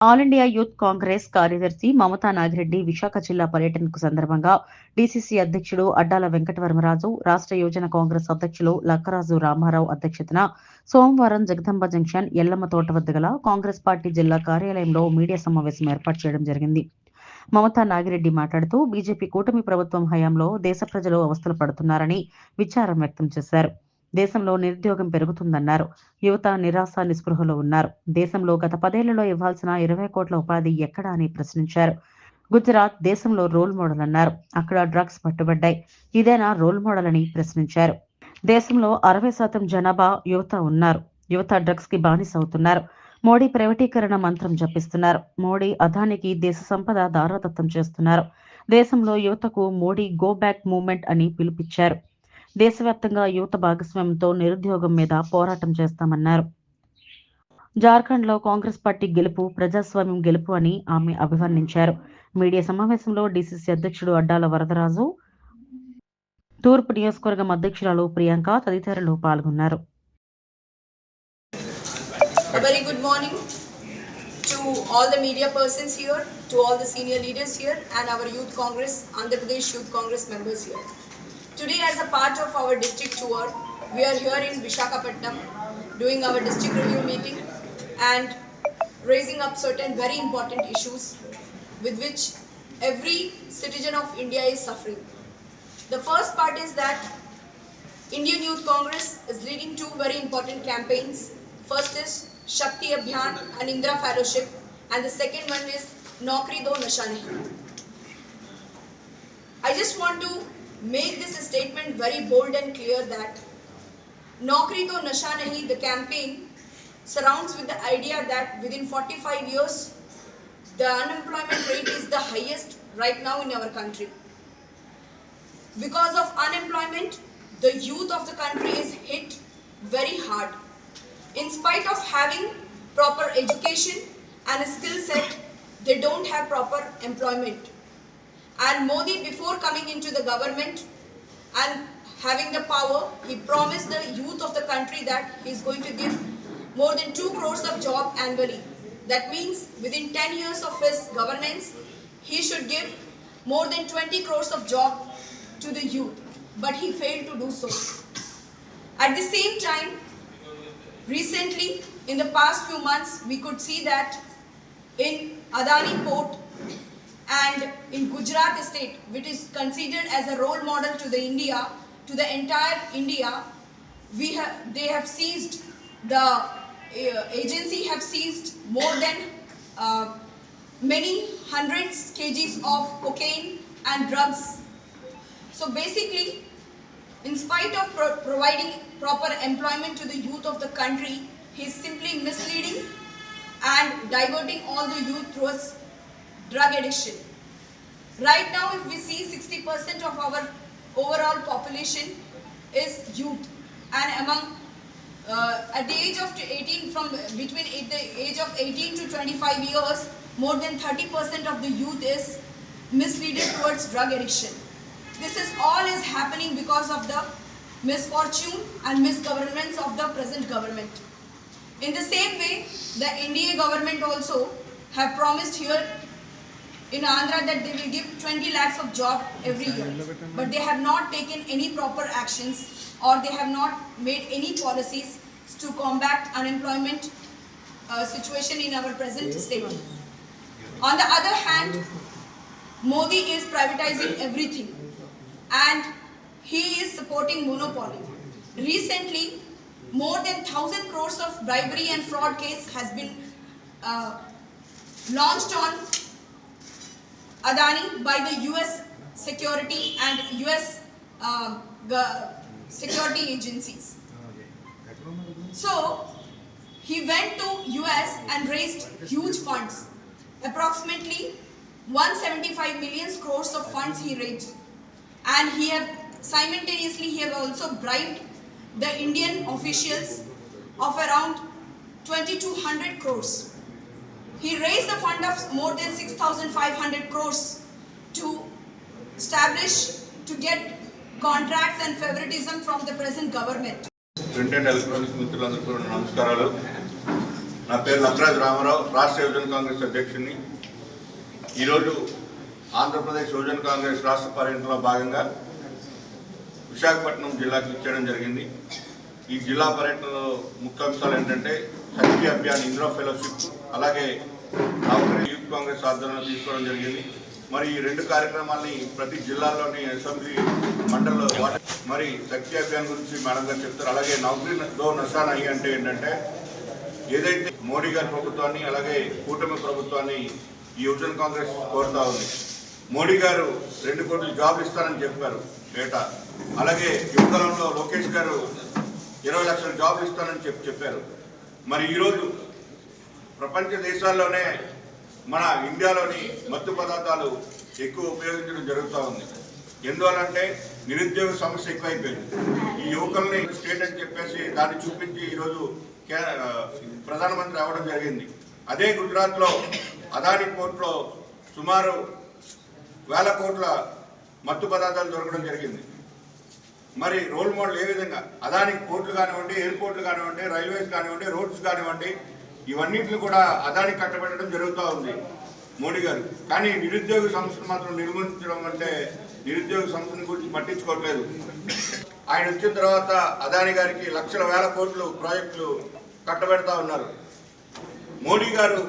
All India youth Congress కార్యదర్శి మమతా నాగిరెడ్డి విశాఖ జిల్లా పర్యటనకు సందర్భంగా డీసీసీ అధ్యక్షుడు అడ్డాల వెంకటవరమరాజు, రాష్ట్ర యువజన కాంగ్రెస్ అధ్యక్షులు లక్కరాజు రామారావు అధ్యక్షతన సోమవారం జగదంబ జంక్షన్ ఎల్లమ్మ తోట వద్ద గల కాంగ్రెస్ పార్టీ జిల్లా కార్యాలయంలో మీడియా సమావేశం ఏర్పాటు చేయడం జరిగింది. మమతా నాగిరెడ్డి మాట్లాడుతూ బీజేపీ కూటమి ప్రభుత్వం హయాంలో దేశ ప్రజలు అవస్థలు పడుతున్నారని విచారం వ్యక్తం చేశారు. దేశంలో నిరుద్యోగం పెరుగుతుందన్నారు. యువత నిరాశ నిస్పృహలో ఉన్నారు. దేశంలో గత 10 ఏళ్లలో ఇవ్వాల్సిన 20 కోట్ల ఉపాధి ఎక్కడా అని ప్రశ్నించారు. గుజరాత్ దేశంలో రోల్ మోడల్ అన్నారు. అక్కడ డ్రగ్స్ పట్టుబడ్డాయి. ఇదేనా రోల్ మోడల్ అని ప్రశ్నించారు. దేశంలో 60% జనాభా యువత ఉన్నారు. యువత డ్రగ్స్ కి బానిస అవుతున్నారు. మోడీ ప్రైవేటీకరణ మంత్రం జపిస్తున్నారు. మోడీ అదానికి దేశ సంపద దారాదత్తం చేస్తున్నారు. దేశంలో యువతకు మోడీ గో బ్యాక్ మూవ్మెంట్ అని పిలుపిచ్చారు. దేశవ్యాప్తంగా యువత భాగస్వామ్యంతో నిరుద్యోగం మీద పోరాటం చేస్తామన్నారు. జార్ఖండ్లో కాంగ్రెస్ పార్టీ గెలుపు ప్రజాస్వామ్యం గెలుపు అని ఆమె అభివర్ణించారు. మీడియా సమావేశంలో డీసీసీ అధ్యక్షుడు అడ్డాల వరదరాజు, తూర్పు నియోజకవర్గం అధ్యక్షురాలు ప్రియాంక తదితరులు పాల్గొన్నారు. A very good morning to all the media persons here, to all the senior leaders here, and our Youth Congress, Andhra Pradesh Youth Congress members here. Today, as a part of our district tour, we are here in Visakhapatnam doing our district review meeting and raising up certain very important issues with which every citizen of India is suffering. The first part is that Indian Youth Congress is leading two very important campaigns. First is Shakti Abhiyan and Indra Fellowship, and the second one is Naukri Do Nasha Nahi. I just want to make this a statement very bold and clear that Naukri Do Nasha Nahi, the campaign, surrounds with the idea that within 45 years, the unemployment rate is the highest right now in our country. Because of unemployment, the youth of the country is hit very hard. In spite of having proper education and a skill set, they don't have proper employment. And Modi, before coming into the government and having the power, he promised the youth of the country that he is going to give more than 2 crores of job annually. That means within 10 years of his governance, he should give more than 20 crores of job to the youth. But he failed to do so. At the same time, recently, in the past few months, we could see that in Adani Port and in Gujarat state, which is considered as a role model to the India, to the entire India, they have seized, the agency have seized more than many hundreds kgs of cocaine and drugs. So basically, in spite of providing proper employment to the youth of the country, he is simply misleading and diverting all the youth towards drug addiction. Right now, if we see 60% of our overall population is youth, and among at the age of 18, from between the age of 18 to 25 years, more than 30% of the youth is misleading towards drug addiction. This is all is happening because of the misfortune and misgovernance of the present government. In the same way, the NDA government also have promised here in Andhra that they will give 20 lakhs of job every year. But they have not taken any proper actions, or they have not made any policies to combat unemployment situation in our present state. On the other hand, Modi is privatizing everything and he is supporting monopoly. Recently, more than 1,000 crores of bribery and fraud case has been launched on Adani by the US security and US security agencies. So, he went to US and raised huge funds. Approximately 175 million crores of funds he raised. And he have also bribed the Indian officials of around 2,200 crores. He raised a fund of more than 6,500 crores to establish, to get contracts and favoritism from the present government. Print and electronic మిత్రులందరికీ నమస్కారాలు. నా పేరు లక్కరాజు రామారావు, రాష్ట్ర యువజన కాంగ్రెస్ అధ్యక్షుడిని. ఈరోజు ఆంధ్రప్రదేశ్ యువజన కాంగ్రెస్ రాష్ట్ర పర్యటనలో భాగంగా విశాఖపట్నం జిల్లాకు ఇచ్చేయడం జరిగింది. ఈ జిల్లా పర్యటనలో ముఖ్య అంశాలు ఏంటంటే శక్తి అభియాన్, ఇంద్రా ఫెలోషిప్, అలాగే యూత్ కాంగ్రెస్ ఆధ్వర్యంలో తీసుకోవడం జరిగింది. మరి ఈ రెండు కార్యక్రమాలని ప్రతి జిల్లాలోని అసెంబ్లీ మండలంలో మరి శక్తి అభియాన్ గురించి మేడం గారు చెప్తారు. అలాగే నౌకరీ దో నషా నహీ అంటే ఏంటంటే ఏదైతే మోడీ గారి ప్రభుత్వాన్ని అలాగే కూటమి ప్రభుత్వాన్ని ఈ యువజన కాంగ్రెస్ కోరుతా ఉంది. మోడీ గారు 2 కోట్ల జాబ్లు ఇస్తారని చెప్పారు ఏటా. అలాగే యువకాలంలో లోకేష్ గారు 20 లక్షల జాబ్లు ఇస్తారని చెప్పారు. మరి ఈరోజు ప్రపంచ దేశాల్లోనే మన ఇండియాలోని మత్తు పదార్థాలు ఎక్కువ ఉపయోగించడం జరుగుతూ ఉంది. ఎందువల్లంటే నిరుద్యోగ సమస్య ఎక్కువైపోయింది. ఈ యువకుల్ని స్టేట్ అని చెప్పేసి దాన్ని చూపించి ఈరోజు ప్రధానమంత్రి అవ్వడం జరిగింది. అదే గుజరాత్లో అదాని పోర్ట్లో సుమారు 1000 కోట్ల మత్తు పదార్థాలు దొరకడం జరిగింది. మరి రోల్ మోడల్ ఏ విధంగా అదానికి పోర్టులు కానివ్వండి, ఎయిర్పోర్ట్లు కానివ్వండి, రైల్వేస్ కానివ్వండి, రోడ్స్ కానివ్వండి, ఇవన్నింటిని కూడా అదానికి కట్టబెట్టడం జరుగుతూ ఉంది మోడీ గారు. కానీ నిరుద్యోగ సమస్యను మాత్రం నిర్మూలించడం అంటే నిరుద్యోగ సమస్యల గురించి పట్టించుకోవట్లేదు. ఆయన వచ్చిన తర్వాత అదాని గారికి లక్షల వేల కోట్లు ప్రాజెక్టులు కట్టబెడతా ఉన్నారు. మోడీ గారు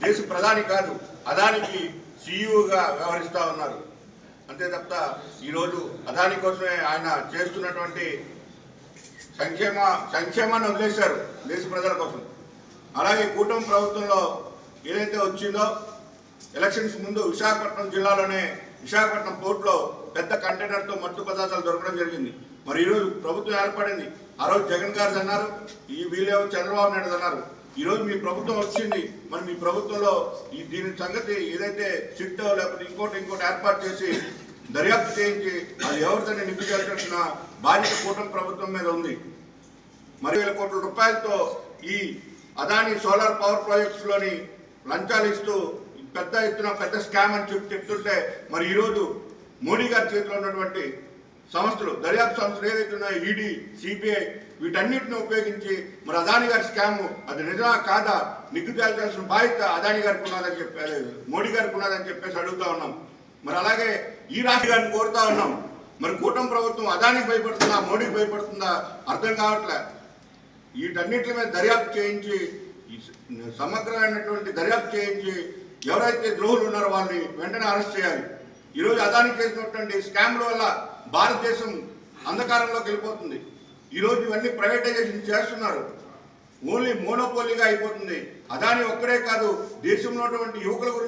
దేశ ప్రధాని కాదు, అదానికి సీఈఓగా వ్యవహరిస్తూ ఉన్నారు. అంతే తప్ప ఈరోజు అదాని కోసమే ఆయన చేస్తున్నటువంటి సంక్షేమాన్ని వదిలేశారు దేశ ప్రజల కోసం. అలాగే కూటమి ప్రభుత్వంలో ఏదైతే వచ్చిందో ఎలక్షన్స్ ముందు విశాఖపట్నం జిల్లాలోనే విశాఖపట్నం పోర్టులో పెద్ద కంటైనర్తో మత్తు పదార్థాలు దొరకడం జరిగింది. మరి ఈరోజు ప్రభుత్వం ఏర్పడింది. ఆ రోజు జగన్ గారు అన్నారు, వీళ్ళేమో చంద్రబాబు నాయుడు అన్నారు. ఈరోజు మీ ప్రభుత్వం వచ్చింది. మరి మీ ప్రభుత్వంలో దీని సంగతి ఏదైతే సిట్టో లేకపోతే ఇంకోటి ఏర్పాటు చేసి దర్యాప్తు చేయించి అది ఎవరితోనే నింపుకెళ్తున్న బాధ్యత కూటమి ప్రభుత్వం మీద ఉంది. మరి 1000 కోట్ల రూపాయలతో ఈ అదాని సోలార్ పవర్ ప్రాజెక్ట్స్ లోని లంచాలు ఇస్తూ పెద్ద ఎత్తున పెద్ద స్కామ్ అని చెప్తుంటే మరి ఈరోజు మోడీ గారి చేతిలో ఉన్నటువంటి సంస్థలు, దర్యాప్తు సంస్థలు ఏదైతే ఉన్నాయో ఈడీ, సిబిఐ, వీటన్నిటిని ఉపయోగించి మరి అదాని గారి స్కామ్ అది నిజమా కాదా నిగ్గు తేల్చాల్సిన బాధ్యత అదాని గారికి ఉన్నదని మోడీ గారికి ఉన్నదని చెప్పేసి అడుగుతా ఉన్నాం. మరి అలాగే ఈ రాష్ట్ర గారిని కోరుతా ఉన్నాం. మరి కూటమి ప్రభుత్వం అదానికి భయపడుతుందా, మోడీకి భయపడుతుందా అర్థం కావట్లే. వీటన్నిటి మీద దర్యాప్తు చేయించి సమగ్రమైనటువంటి దర్యాప్తు చేయించి ఎవరైతే ద్రోహులు ఉన్నారో వాళ్ళని వెంటనే అరెస్ట్ చేయాలి. ఈరోజు అదాని చేసినటువంటి స్కామ్ల వల్ల భారతదేశం అంధకారంలోకి వెళ్ళిపోతుంది. ఈరోజు ఇవన్నీ ప్రైవేటైజేషన్ చేస్తున్నారు. ఓన్లీ మోనోపోలీగా అయిపోతుంది. అదాని ఒక్కడే కాదు, దేశంలో ఉన్నటువంటి యువకుల గురించి